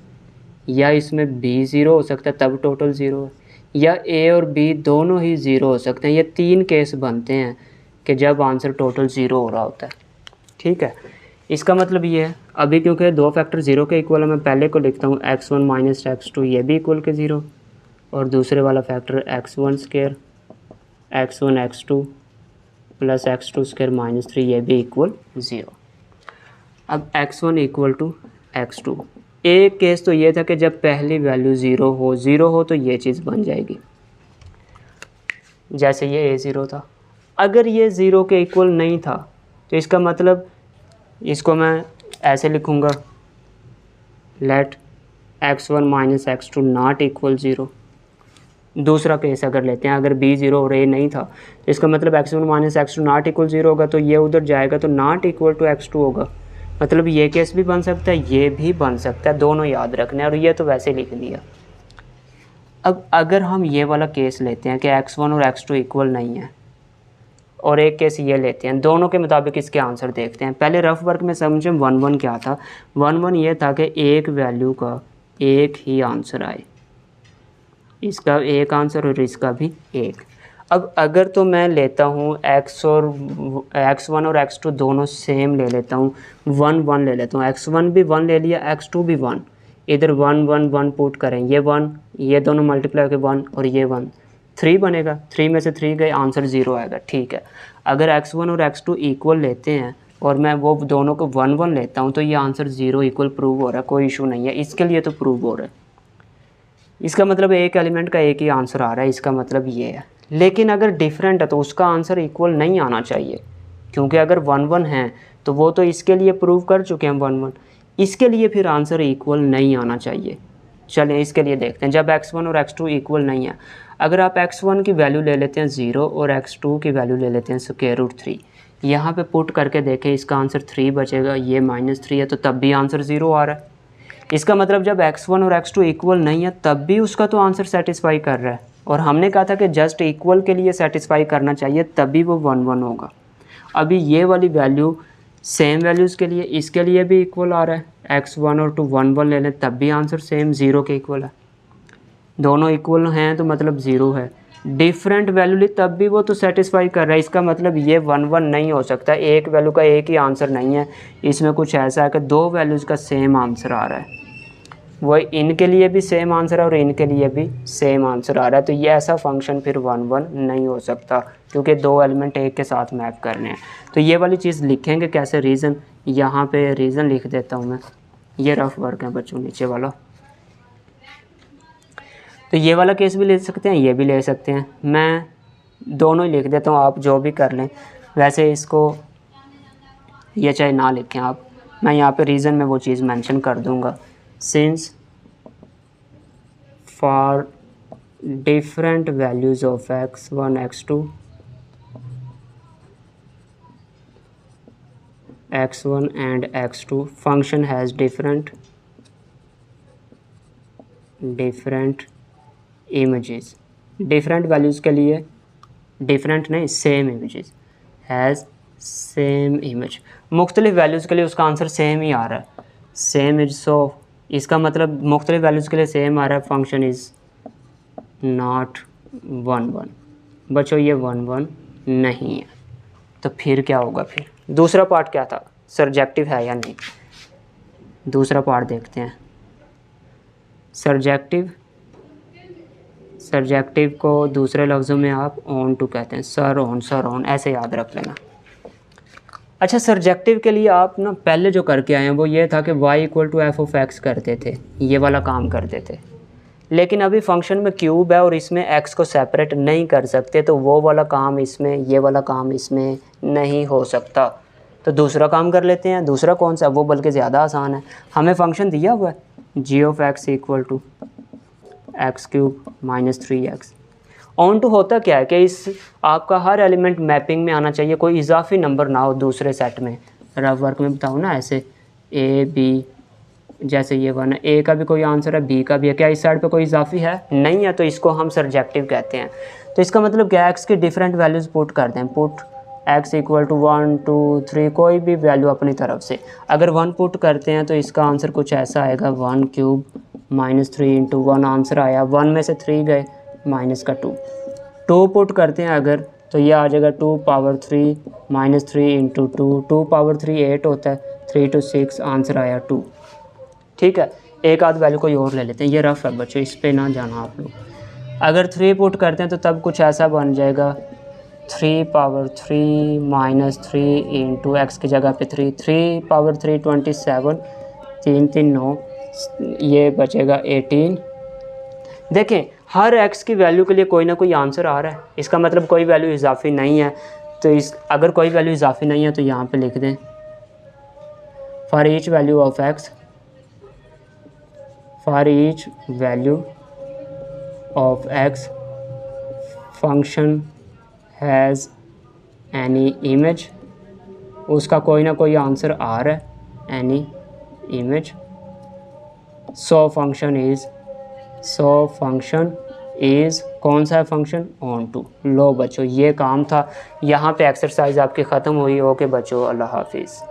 या इसमें बी ज़ीरो हो सकता है तब टोटल ज़ीरो है, या ए और बी दोनों ही ज़ीरो हो सकते हैं। ये तीन केस बनते हैं कि जब आंसर टोटल ज़ीरो हो रहा होता है। ठीक है, इसका मतलब ये है अभी क्योंकि दो फैक्टर ज़ीरो के इक्वल है, मैं पहले को लिखता हूँ x1 माइनस x2, ये भी इक्वल के ज़ीरो, और दूसरे वाला factor x1 square x1 x2 plus x2 square minus 3, ये भी इक्वल ज़ीरो। अब x1 इक्वल टू x2, एक केस तो ये था कि जब पहली वैल्यू ज़ीरो हो तो ये चीज़ बन जाएगी, जैसे ये a ज़ीरो था। अगर ये ज़ीरो के इक्वल नहीं था तो इसका मतलब इसको मैं ऐसे लिखूँगा, let x1 minus x2 not equal zero. दूसरा केस अगर लेते हैं, अगर b ज़ीरो और a नहीं था तो इसका मतलब x1 minus x2 not equal zero होगा, तो ये उधर जाएगा तो नॉट इक्वल टू x2 होगा। मतलब ये केस भी बन सकता है, ये भी बन सकता है, दोनों याद रखना है, और ये तो वैसे लिख दिया। अब अगर हम ये वाला केस लेते हैं कि x1 और x2 इक्वल नहीं है, और एक केस ये लेते हैं, दोनों के मुताबिक इसके आंसर देखते हैं। पहले रफ वर्क में समझें 1-1 क्या था। 1-1 ये था कि एक वैल्यू का एक ही आंसर आए, इसका एक आंसर और इसका भी एक। अब अगर तो मैं लेता हूँ x1 और x2 दोनों सेम ले लेता हूँ, 1-1 ले लेता हूँ, x1 भी 1 ले लिया, x2 भी 1, इधर 1-1-1 पुट करें, ये 1, ये दोनों मल्टीप्लाई के 1 और ये 1, 3 बनेगा, 3 में से 3 गए, आंसर 0 आएगा। ठीक है, अगर x1 और x2 इक्वल लेते हैं और मैं वो दोनों को 1-1 लेता हूँ तो ये आंसर 0 इक्वल प्रूव हो रहा है, कोई इशू नहीं है, इसके लिए तो प्रूव हो रहा है। इसका मतलब एक एलिमेंट का एक ही आंसर आ रहा है, इसका मतलब ये है। लेकिन अगर डिफरेंट है तो उसका आंसर इक्वल नहीं आना चाहिए, क्योंकि अगर 1-1 है तो वो तो इसके लिए प्रूव कर चुके हैं 1-1, इसके लिए फिर आंसर इक्वल नहीं आना चाहिए। चलें इसके लिए देखते हैं, जब x1 और x2 इक्वल नहीं है, अगर आप x1 की वैल्यू ले लेते हैं 0 और x2 की वैल्यू ले लेते हैं स्क्वायर रूट 3, यहाँ पे पुट करके देखें, इसका आंसर 3 बचेगा, ये -3 है तो तब भी आंसर 0 आ रहा है। इसका मतलब जब x1 और x2 इक्वल नहीं है तब भी उसका तो आंसर सेटिस्फाई कर रहा है, और हमने कहा था कि जस्ट इक्वल के लिए सेटिस्फाई करना चाहिए तभी वो 1-1 होगा। अभी ये वाली वैल्यू सेम वैल्यूज़ के लिए, इसके लिए भी इक्वल आ रहा है, x1 और 2 1-1 ले लें तब भी आंसर सेम 0 के इक्वल है। दोनों इक्वल हैं तो मतलब 0 है, डिफरेंट वैल्यू ली तब भी वो तो सेटिस्फाई कर रहा है। इसका मतलब ये 1-1 नहीं हो सकता, एक वैल्यू का एक ही आंसर नहीं है, इसमें कुछ ऐसा है कि दो वैल्यूज़ का सेम आंसर आ रहा है, वो इनके लिए भी सेम आंसर है और इनके लिए भी सेम आंसर आ रहा है। तो ये ऐसा फंक्शन फिर 1-1 नहीं हो सकता, क्योंकि दो एलिमेंट एक के साथ मैप करने हैं। तो ये वाली चीज़ लिखेंगे कैसे, रीज़न, यहाँ पे रीज़न लिख देता हूँ मैं, ये रफ वर्क है बच्चों नीचे वाला। तो ये वाला केस भी ले सकते हैं, ये भी ले सकते हैं, मैं दोनों ही लिख देता हूँ, आप जो भी कर लें। वैसे इसको ये चाहे ना लिखें आप, मैं यहाँ पे रीज़न में वो चीज़ मेंशन कर दूँगा, since for different values of x1 x2 x1 and x2 function has different images, different values के लिए डिफरेंट नहीं, same images, has same image, मुख्तलिफ वैल्यूज़ के लिए उसका आंसर सेम ही आ रहा है, सेम इज। सो इसका मतलब मुख्तलिफ वैल्यूज़ के लिए सेम आ रहा है, फंक्शन इज़ नॉट 1-1। बच्चों ये 1-1 नहीं है, तो फिर क्या होगा, फिर दूसरा पार्ट क्या था, सर्जेक्टिव है या नहीं, दूसरा पार्ट देखते हैं। सर्जेक्टिव को दूसरे लफ्ज़ों में आप ऑन टू कहते हैं, सर ऑन ऐसे याद रख लेना। अच्छा, सर्जेक्टिव के लिए आप ना पहले जो करके आए हैं वो ये था कि y = f(x) करते थे, ये वाला काम करते थे। लेकिन अभी फंक्शन में क्यूब है और इसमें x को सेपरेट नहीं कर सकते, तो वो वाला काम इसमें, ये वाला काम इसमें नहीं हो सकता। तो दूसरा काम कर लेते हैं। दूसरा कौन सा, वो बल्कि ज़्यादा आसान है। हमें फंक्शन दिया हुआ है g(x) = x³ - 3x। On to होता क्या है कि इस आपका हर एलिमेंट मैपिंग में आना चाहिए, कोई इजाफी नंबर ना हो दूसरे सेट में। रफ वर्क में बताऊँ ना, ऐसे a b जैसे ये 1 है, ए का भी कोई आंसर है, बी का भी है, क्या इस साइड पे कोई इजाफी है? नहीं है, तो इसको हम सरजेक्टिव कहते हैं। तो इसका मतलब क्या, एक्स की डिफरेंट वैल्यूज़ पुट करते हैं, पुट x इक्वल टू 1 2 3 कोई भी वैल्यू अपनी तरफ से। अगर 1 पुट करते हैं तो इसका आंसर कुछ ऐसा आएगा, 1 क्यूब -3 इंटू 1 आंसर आया, 1 में से 3 गए माइनस का 2। 2 पुट करते हैं अगर, तो ये आ जाएगा 2 पावर 3 -3 इंटू 2, 2 पावर 3 8 होता है, 3 to 6 आंसर आया 2। ठीक है, एक आध वैल्यू कोई और ले लेते हैं, ये रफ है बच्चों, इस पे ना जाना आप लोग। अगर 3 पुट करते हैं तो तब कुछ ऐसा बन जाएगा, 3 पावर 3 -3 इंटू एक्स की जगह पे 3, 3 पावर 3 27, 3 3 9, ये बचेगा 18। देखें हर एक्स की वैल्यू के लिए कोई ना कोई आंसर आ रहा है, इसका मतलब कोई वैल्यू इजाफी नहीं है। तो अगर कोई वैल्यू इजाफी नहीं है तो यहाँ पे लिख दें, for each value of x, for each value of x function has any image, उसका कोई ना कोई आंसर आ रहा है, any image, so function is कौन सा है फंक्शन, ऑन टू। लो बच्चों ये काम था, यहाँ पे एक्सरसाइज आपकी ख़त्म हुई। ओके बच्चों, अल्लाह हाफिज़।